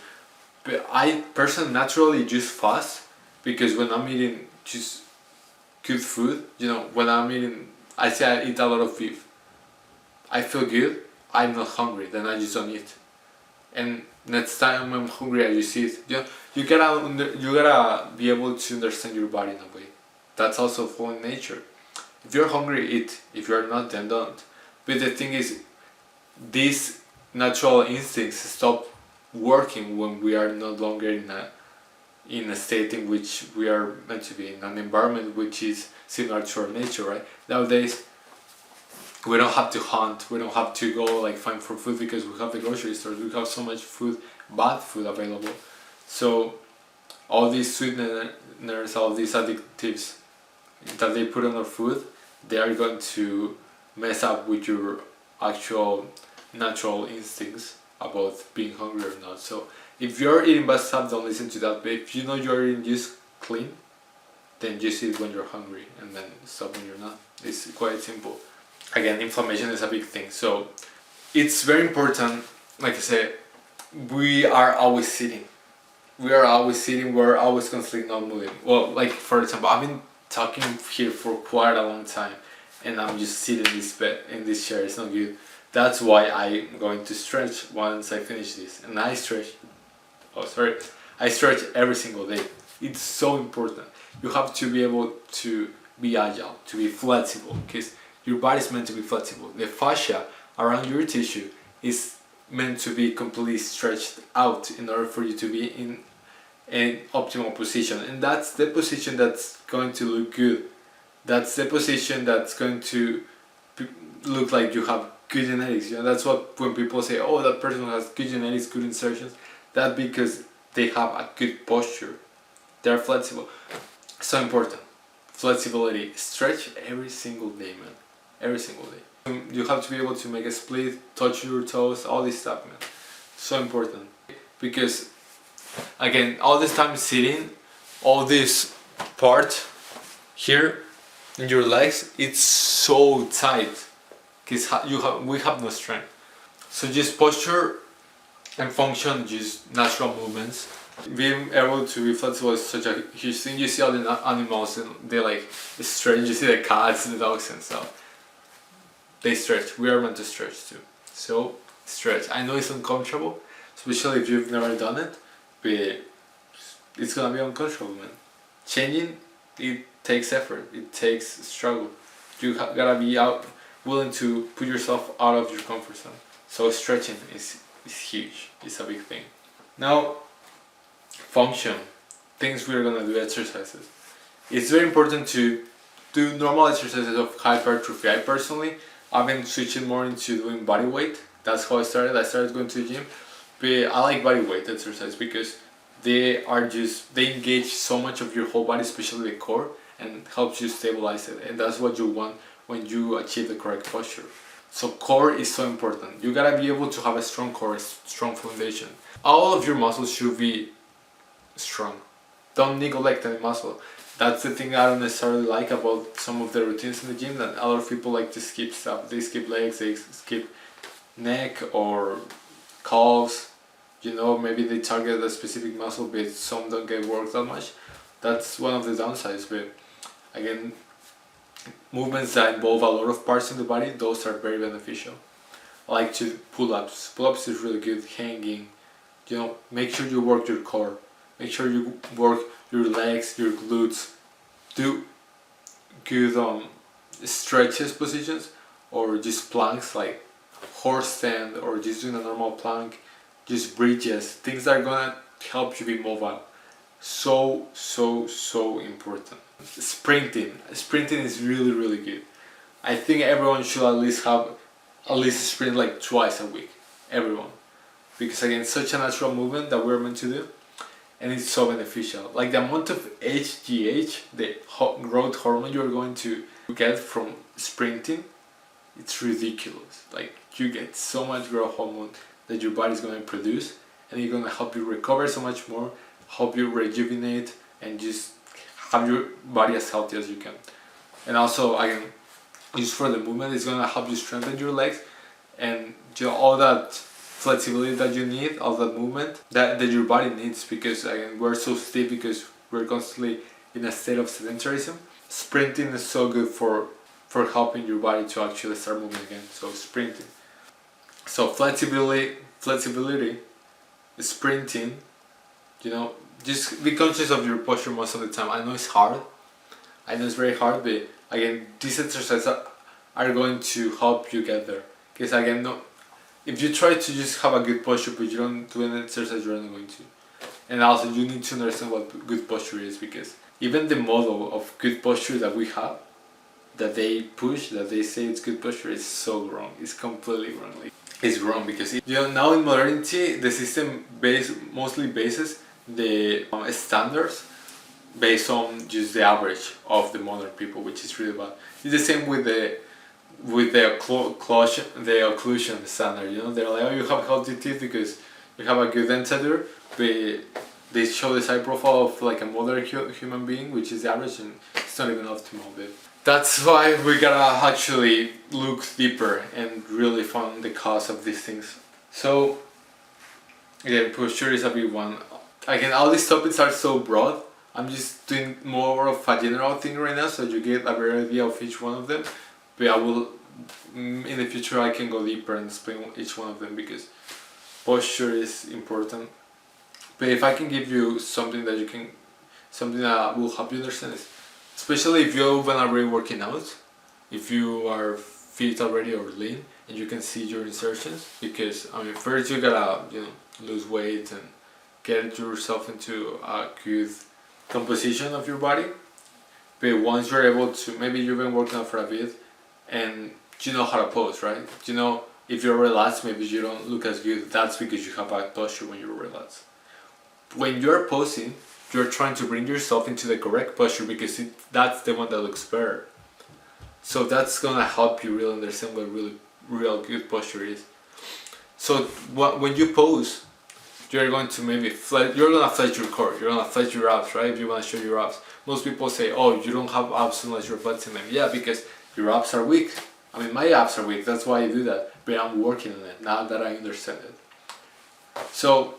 But I personally naturally just fast, because when I'm eating just good food, when I'm eating, I say I eat a lot of beef, I feel good, I'm not hungry, then I just don't eat. And next time I'm hungry, I just eat. You gotta be able to understand your body in a way. That's also following nature. If you're hungry, eat. If you're not, then don't. But the thing is, these natural instincts stop working when we are no longer in a in a state in which we are meant to be, in an environment which is similar to our nature, right? Nowadays, we don't have to hunt, we don't have to go like find for food because we have the grocery stores, we have so much food, bad food available. So all these sweeteners, all these additives that they put on our food, they are going to mess up with your actual natural instincts about being hungry or not. So if you're eating bad stuff, don't listen to that. But if you know you're eating just clean, then just eat when you're hungry and then stop when you're not. It's quite simple. Again, inflammation is a big thing. So it's very important, like I said, we are always sitting. We're always constantly not moving. Well, like for example, I've been talking here for quite a long time and I'm just sitting in this bed, in this chair, it's not good. That's why I'm going to stretch once I finish this. And I stretch, I stretch every single day. It's so important. You have to be able to be agile, to be flexible, because your body's meant to be flexible. The fascia around your tissue is meant to be completely stretched out in order for you to be in an optimal position, and that's the position that's going to look good. That's the position that's going to look like you have good genetics. You know, that's what when people say, "Oh, that person has good genetics, good insertions," that's because they have a good posture. They're flexible. So important. Flexibility. Stretch every single day, man. Every single day. You have to be able to make a split, touch your toes, all this stuff, man. So important. Because, again, all this time sitting, all this part here in your legs, it's so tight. Because we have no strength. So just posture and function, just natural movements. Being able to be flexible is such a huge thing. You see all the animals and they like stretch. You see the cats, the dogs and stuff. They stretch. We are meant to stretch too. So stretch. I know it's uncomfortable, especially if you've never done it, but it's gonna be uncomfortable, man. Changing, it takes effort. It takes struggle. You gotta be willing to put yourself out of your comfort zone. So stretching is huge. It's a big thing. Now, function. Things we're gonna do, exercises. It's very important to do normal exercises of hypertrophy. I personally, I've been switching more into doing body weight. That's how I started. I started going to the gym, but I like body weight exercise because they engage so much of your whole body, especially the core, and helps you stabilize it. And that's what you want when you achieve the correct posture. So core is so important. You gotta be able to have a strong core, a strong foundation. All of your muscles should be strong. Don't neglect any muscle. That's the thing I don't necessarily like about some of the routines in the gym, that a lot of people like to skip stuff. They skip legs, they skip neck or calves. You know, maybe they target a specific muscle, but some don't get worked that much. That's one of the downsides. But again, movements that involve a lot of parts in the body, those are very beneficial. I like to pull-ups. Pull-ups is really good. Hanging. You know, make sure you work your core. Make sure you work your legs, your glutes. Do good stretches positions, or just planks like horse stand, or just doing a normal plank, just bridges, things that are gonna help you be mobile. So important. Sprinting is really good. I think everyone should at least sprint like twice a week. Everyone, because again, it's such a natural movement that we're meant to do, and it's so beneficial. Like the amount of HGH, the growth hormone you're going to get from sprinting, it's ridiculous. Like you get so much growth hormone that your body's going to produce, and it's going to help you recover so much more, help you rejuvenate, and just have your body as healthy as you can. And also, again, just for the movement, it's going to help you strengthen your legs, and all that flexibility that you need, all that movement that your body needs, because again, we're so stiff because we're constantly in a state of sedentarism. Sprinting is so good for helping your body to actually start moving again. So sprinting. So flexibility, sprinting, just be conscious of your posture most of the time. I know it's hard. I know it's very hard, but again, these exercises are going to help you get there. Because again, if you try to just have a good posture but you don't do an exercise, you're not going to. And also you need to understand what good posture is, because even the model of good posture that we have, that they push, that they say it's good posture, is so wrong. It's completely wrong. Like, it's wrong because now in modernity the system mostly bases the standards based on just the average of the modern people, which is really bad. It's the same with the occlusion standard. They're like, oh, you have healthy teeth because you have a good dentadure, but they show the side profile of like a modern human being, which is the average, and it's not even optimal. But that's why we gotta actually look deeper and really find the cause of these things. So again, posture is a big one. Again, all these topics are so broad. I'm just doing more of a general thing right now, so you get a better idea of each one of them. But I will, in the future, I can go deeper and explain each one of them, because posture is important. But if I can give you something that will help you understand this, especially if you're already working out, if you are fit already or lean, and you can see your insertions, because first you gotta lose weight and get yourself into a good composition of your body. But once you're able to, maybe you've been working out for a bit and you know how to pose, right? If you're relaxed, maybe you don't look as good. That's because you have bad posture when you're relaxed. When you're posing, you're trying to bring yourself into the correct posture, because that's the one that looks better. So that's gonna help you really understand what real good posture is. So when you pose, you're going to you're gonna flex your core, you're gonna flex your abs, right? If you wanna show your abs. Most people say, oh, you don't have abs unless you're flexing them. Yeah, because your abs are weak. My abs are weak, that's why I do that. But I'm working on it now that I understand it. So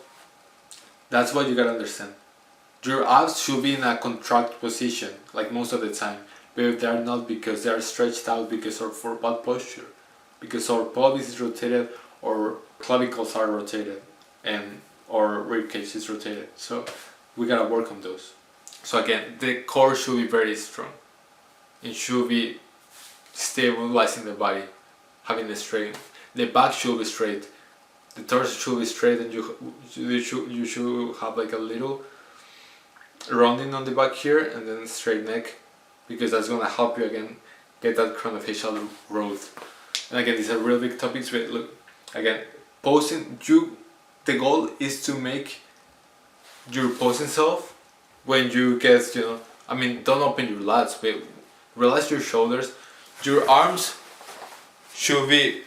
that's what you gotta understand. Your abs should be in a contract position, like most of the time. But they're not, because they are stretched out because of for bad posture. Because our pelvis is rotated, or clavicles are rotated, and our rib cage is rotated. So we gotta work on those. So again, the core should be very strong. It should be stabilizing the body, having the strength. The back should be straight. The torso should be straight, and you should have like a little rounding on the back here, and then straight neck, because that's gonna help you again get that craniofacial growth. And again, these are real big topics. But look, again, posing. The goal is to make your posing self when you get, don't open your lats, but relax your shoulders. Your arms should be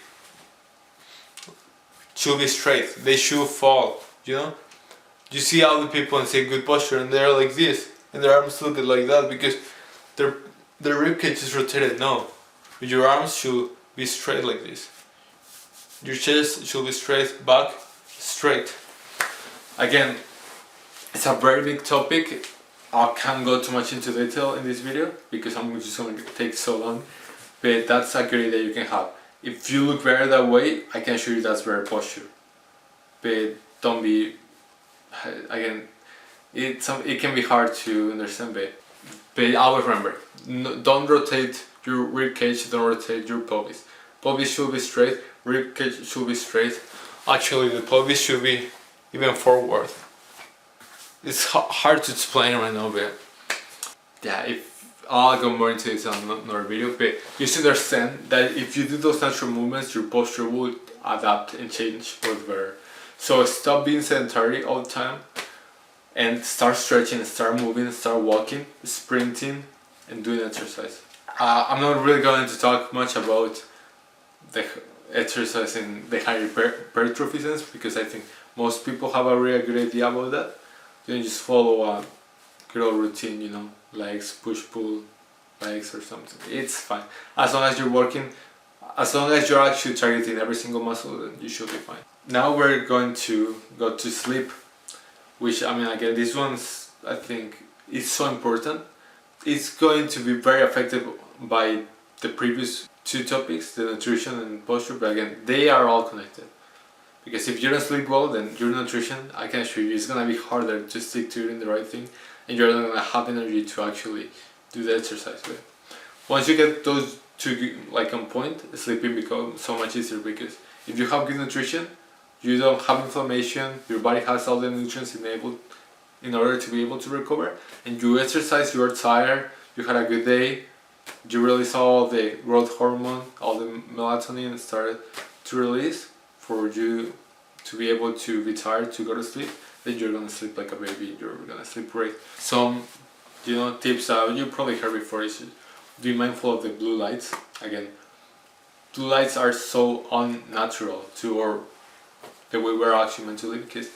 straight. They should fall. You see other people and say good posture, and they're like this, and their arms look like that because their rib cage is rotated. No, your arms should be straight like this. Your chest should be straight, back straight. Again, it's a very big topic. I can't go too much into detail in this video because I'm just going to take so long. But that's a good idea you can have. If you look better that way, I can show you that's better posture. But don't be. Again, it can be hard to understand. But always remember, don't rotate your rib cage. Don't rotate your pelvis. Pelvis should be straight. Rib cage should be straight. Actually, the pelvis should be even forward. It's hard to explain right now, but yeah, I'll go more into this on another video. But you should understand that if you do those natural movements, your posture will adapt and change for the better. So stop being sedentary all the time and start stretching, start moving, start walking, sprinting, and doing exercise. I'm not really going to talk much about the exercise in the hypertrophy sense, because I think most people have a really good idea about that. You just follow a good old routine, legs, push-pull, legs or something. It's fine. As long as you're working, as long as you're actually targeting every single muscle, then you should be fine. Now we're going to go to sleep, which, again, this one's, I think, is so important. It's going to be very affected by the previous two topics, the nutrition and posture, but again, they are all connected. Because if you don't sleep well, then your nutrition, I can assure you, it's gonna be harder to stick to doing the right thing, and you're not gonna have energy to actually do the exercise with. Once you get those two on point, sleeping becomes so much easier, because if you have good nutrition, you don't have inflammation, your body has all the nutrients enabled in order to be able to recover. And you exercise, you are tired, you had a good day, you release all the growth hormone, all the melatonin started to release for you to be able to be tired to go to sleep. Then you're gonna sleep like a baby, you're gonna sleep great. Some tips that you probably heard before is be mindful of the blue lights. Again, blue lights are so unnatural to our the way we're actually meant to live, because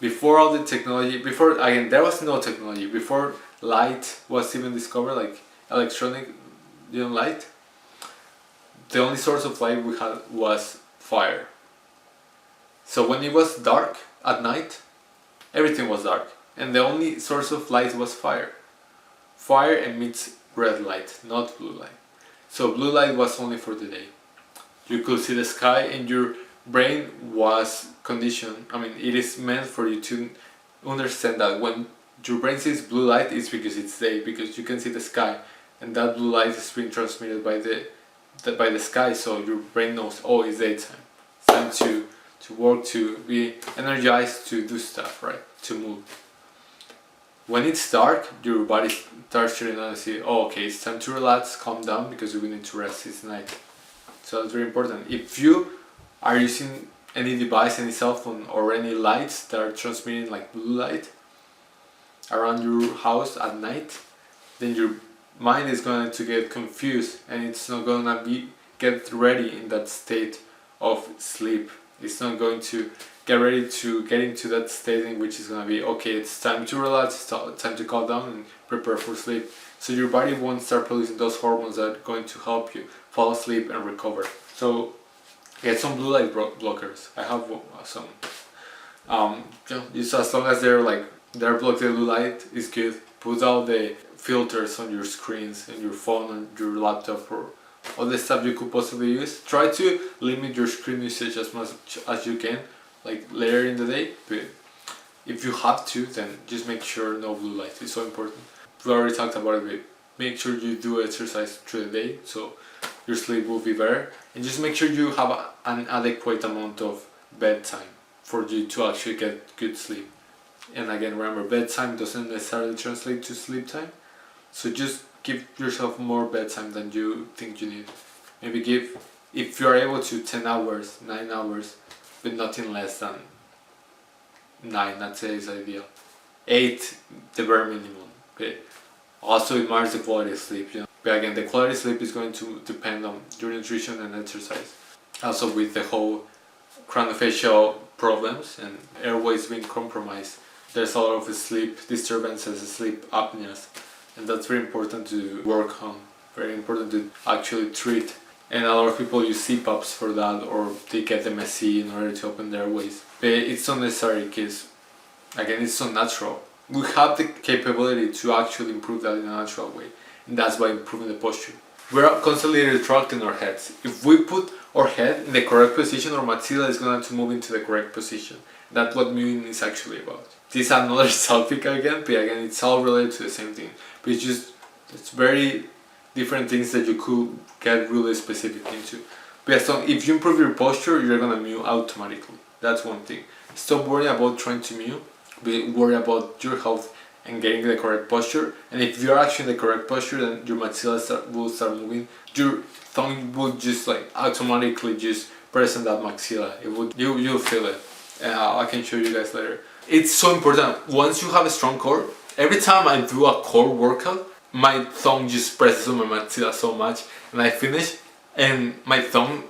before all the technology, there was no technology, before light was even discovered, like electronic light, the only source of light we had was fire. So when it was dark at night, everything was dark, and the only source of light was fire. Fire emits red light, not blue light. So blue light was only for the day. You could see the sky, and your brain was conditioned. It is meant for you to understand that when your brain sees blue light, it's because it's day, because you can see the sky, and that blue light is being transmitted by the sky. So your brain knows, oh, it's daytime. It's time to work, to be energized, to do stuff, right? To move. When it's dark, your body starts shutting down and say, oh, okay, it's time to relax, calm down, because we need to rest this night. So that's very important. If you are using any device, any cell phone, or any lights that are transmitting like blue light around your house at night, then your mind is going to get confused, and it's not going to get ready in that state of sleep. It's not going to get ready to get into that state in which it's going to be, okay, it's time to relax, it's time to calm down and prepare for sleep. So your body won't start producing those hormones that are going to help you fall asleep and recover. So get some blue light blockers. I have some. Just as long as they're blocked the blue light is good. Put all the filters on your screens and your phone and your laptop, or all the stuff you could possibly use. Try to limit your screen usage as much as you can, like later in the day. But if you have to, then just make sure no blue light. It's so important. We already talked about it, but make sure you do exercise through the day so your sleep will be better. And just make sure you have an adequate amount of bedtime for you to actually get good sleep. And again, remember, bedtime doesn't necessarily translate to sleep time. So just give yourself more bedtime than you think you need. Maybe if you are able to, 10 hours, 9 hours, but nothing less than 9, I'd say is ideal. 8, the bare minimum. Okay. Also, it matters the quality of sleep. But again, the quality of sleep is going to depend on your nutrition and exercise. Also, with the whole craniofacial problems and airways being compromised, there's a lot of sleep disturbances, sleep apneas, and that's very important to work on, very important to actually treat. And a lot of people use CPAPs for that, or they get MSc in order to open their airways. But it's not necessary, because again, it's so natural. We have the capability to actually improve that in a natural way, and that's by improving the posture. We're constantly retracting our heads. If we put our head in the correct position, our maxilla is going to move into the correct position. That's what mewing is actually about. This is another topic again, but again, it's all related to the same thing. But it's very different things that you could get really specific into. But so if you improve your posture, you're gonna mew automatically. That's one thing. Stop worrying about trying to mew, but worry about your health and getting the correct posture. And if you're actually in the correct posture, then your maxilla will start moving. Your thumb will just automatically just press on that maxilla. You'll feel it. And I can show you guys later. It's so important. Once you have a strong core, every time I do a core workout, my thumb just presses on my maxilla so much, and I finish, and my thumb,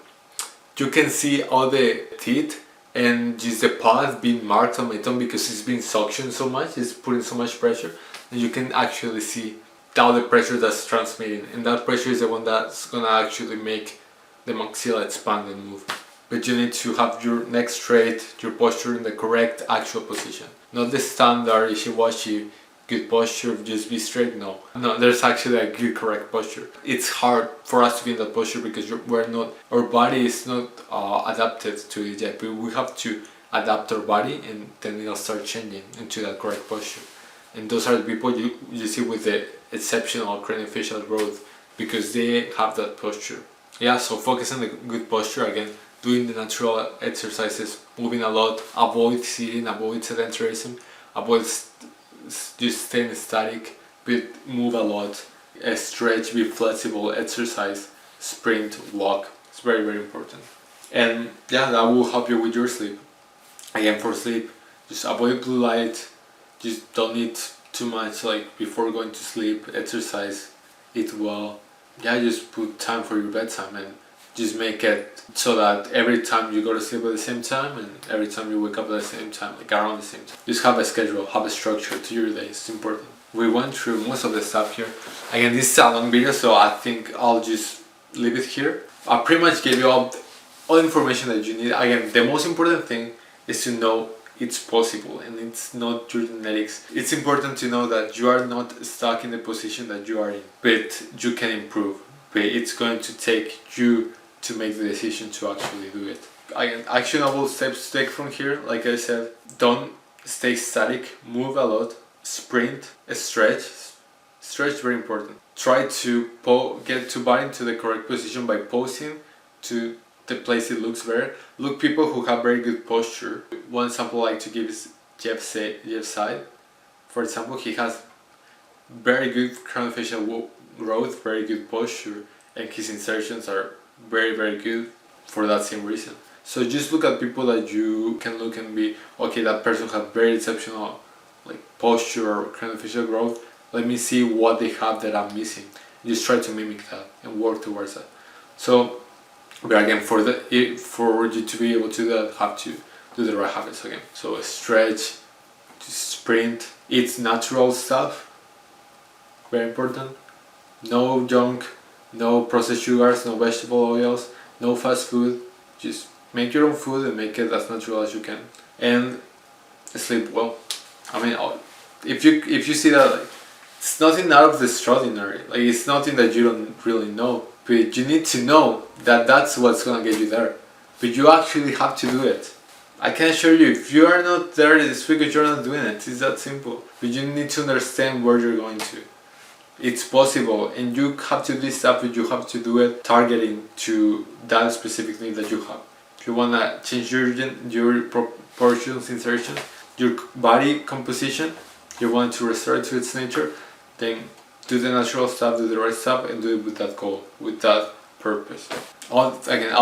you can see all the teeth and just the paws being marked on my thumb because it's being suctioned so much, it's putting so much pressure, and you can actually see all the pressure that's transmitting, and that pressure is the one that's gonna actually make the maxilla expand and move. But you need to have your neck straight, your posture in the correct actual position. Not the standard ishiwashi good posture, just be straight. No, there's actually a good correct posture. It's hard for us to be in that posture because our body is not adapted to it yet. But we have to adapt our body, and then it'll start changing into that correct posture. And those are the people you see with the exceptional craniofacial growth, because they have that posture. Yeah, so focus on the good posture again. Doing the natural exercises, moving a lot, avoid sitting, avoid sedentarism, avoid just staying static, but move a lot, stretch, be flexible, exercise, sprint, walk. It's very, very important. And yeah, that will help you with your sleep. Again, for sleep, just avoid blue light, just don't eat too much like before going to sleep, exercise, eat well. Yeah, just put time for your bedtime and just make it so that every time you go to sleep at the same time and every time you wake up at the same time, like around the same time. Just have a schedule, have a structure to your day. It's important. We went through most of the stuff here. Again, this is a long video, so I think I'll just leave it here. I pretty much gave you all information that you need. Again, the most important thing is to know it's possible and it's not your genetics. It's important to know that you are not stuck in the position that you are in, but you can improve. But it's going to take you to make the decision to actually do it. Again, actionable steps to take from here, like I said, don't stay static, move a lot, sprint, stretch. Stretch, very important. Try to get to body into the correct position by posing to the place it looks better. Look people who have very good posture. One example I like to give is Jeff Seid. For example, he has very good craniofacial growth, very good posture, and his insertions are very, very good for that same reason. So just look at people that you can look and be, okay, that person has very exceptional like posture or craniofacial growth. Let me see what they have that I'm missing. Just try to mimic that and work towards that. So, but again, for you to be able to do that, have to do the right habits again. So stretch, sprint, eat natural stuff. Very important. No junk, no processed sugars, no vegetable oils, no fast food. Just make your own food and make it as natural as you can. And sleep well. I mean, if you see that, like, it's nothing out of the extraordinary. Like, it's nothing that you don't really know. But you need to know that that's what's gonna get you there. But you actually have to do it. I can assure you, if you are not there, it's because you're not doing it. It's that simple. But you need to understand where you're going to. It's possible, and you have to do this stuff, but you have to do it targeting to that specific need that you have. If you wanna change your proportions, insertion, your body composition, you want to restore it to its nature, then do the natural stuff, do the right stuff, and do it with that goal, with that purpose. All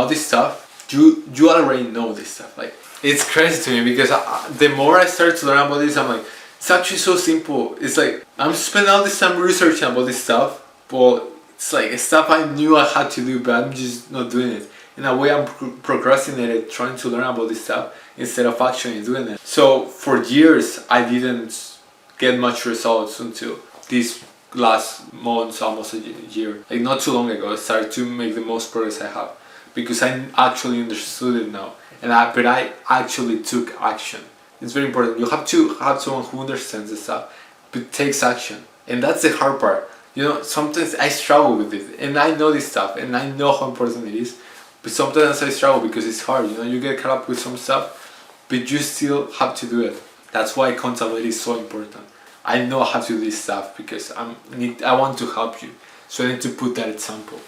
this stuff, you already know this stuff. Like, it's crazy to me because the more I start to learn about this, I'm like, it's actually so simple. It's like, I'm spending all this time researching about this stuff, but it's like stuff I knew I had to do, but I'm just not doing it. In a way, I'm procrastinated trying to learn about this stuff instead of actually doing it. So for years, I didn't get much results until these last months, almost a year. Like, not too long ago, I started to make the most progress I have because I actually understood it now, but I actually took action. It's very important. You have to have someone who understands this stuff, but takes action, and that's the hard part. You know, sometimes I struggle with it, and I know this stuff, and I know how important it is, but sometimes I struggle because it's hard. You know, you get caught up with some stuff, but you still have to do it. That's why accountability is so important. I know I have to do this stuff because I want to help you, so I need to put that example.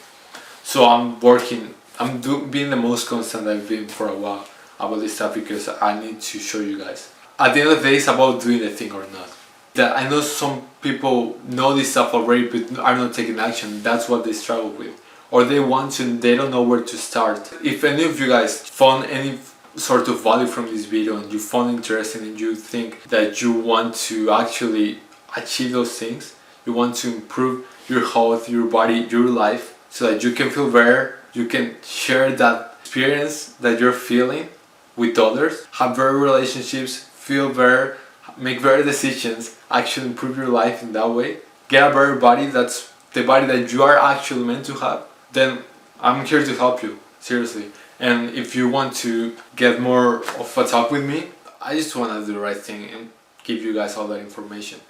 So I'm being the most constant I've been for a while about this stuff because I need to show you guys. At the end of the day, it's about doing the thing or not. That I know some people know this stuff already but are not taking action. That's what they struggle with. Or they want to and they don't know where to start. If any of you guys found any sort of value from this video and you found interesting and you think that you want to actually achieve those things, you want to improve your health, your body, your life, so that you can feel better, you can share that experience that you're feeling with others, have better relationships, feel better, make better decisions, actually improve your life in that way, get a better body, that's the body that you are actually meant to have, then I'm here to help you, seriously. And if you want to get more of a talk with me, I just want to do the right thing and give you guys all that information.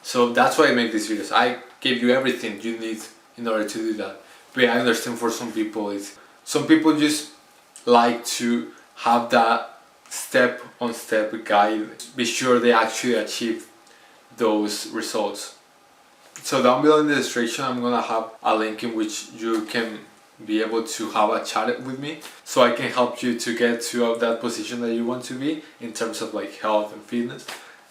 So that's why I make these videos. I give you everything you need in order to do that. But I understand for some people, some people just like to have that step-on-step guide, be sure they actually achieve those results. So down below in the description, I'm gonna have a link in which you can be able to have a chat with me, so I can help you to get to that position that you want to be in terms of like health and fitness.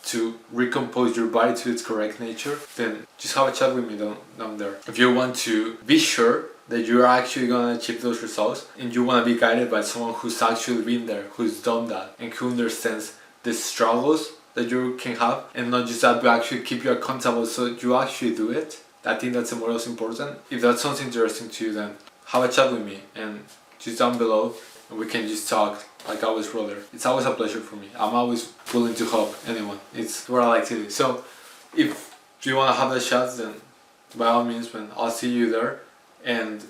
to recompose your body to its correct nature, then just have a chat with me down there. If you want to be sure that you're actually gonna achieve those results and you wanna be guided by someone who's actually been there, who's done that, and who understands the struggles that you can have, and not just that, but actually keep you accountable so you actually do it. I think that's the most important. If that sounds interesting to you, then have a chat with me and just down below, and we can just talk like always, brother. It's always a pleasure for me. I'm always willing to help anyone. It's what I like to do. So if you want to have that chat, then by all means, man, I'll see you there, and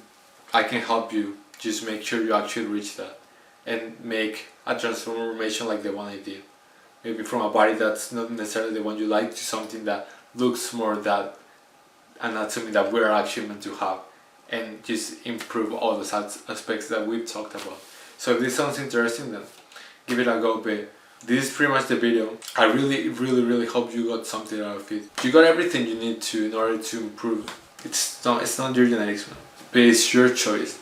I can help you just make sure you actually reach that and make a transformation like the one I did. Maybe from a body that's not necessarily the one you like to something that looks more that anatomy that we're actually meant to have, and just improve all those aspects that we've talked about. So if this sounds interesting, then give it a go, babe. This is pretty much the video. I really hope you got something out of it. You got everything you need to in order to improve. It's not your genetics, man, but it's your choice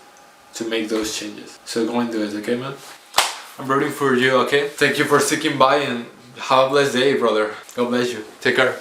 to make those changes. So go and do it, okay, man? I'm rooting for you, okay? Thank you for sticking by, and have a blessed day, brother. God bless you. Take care.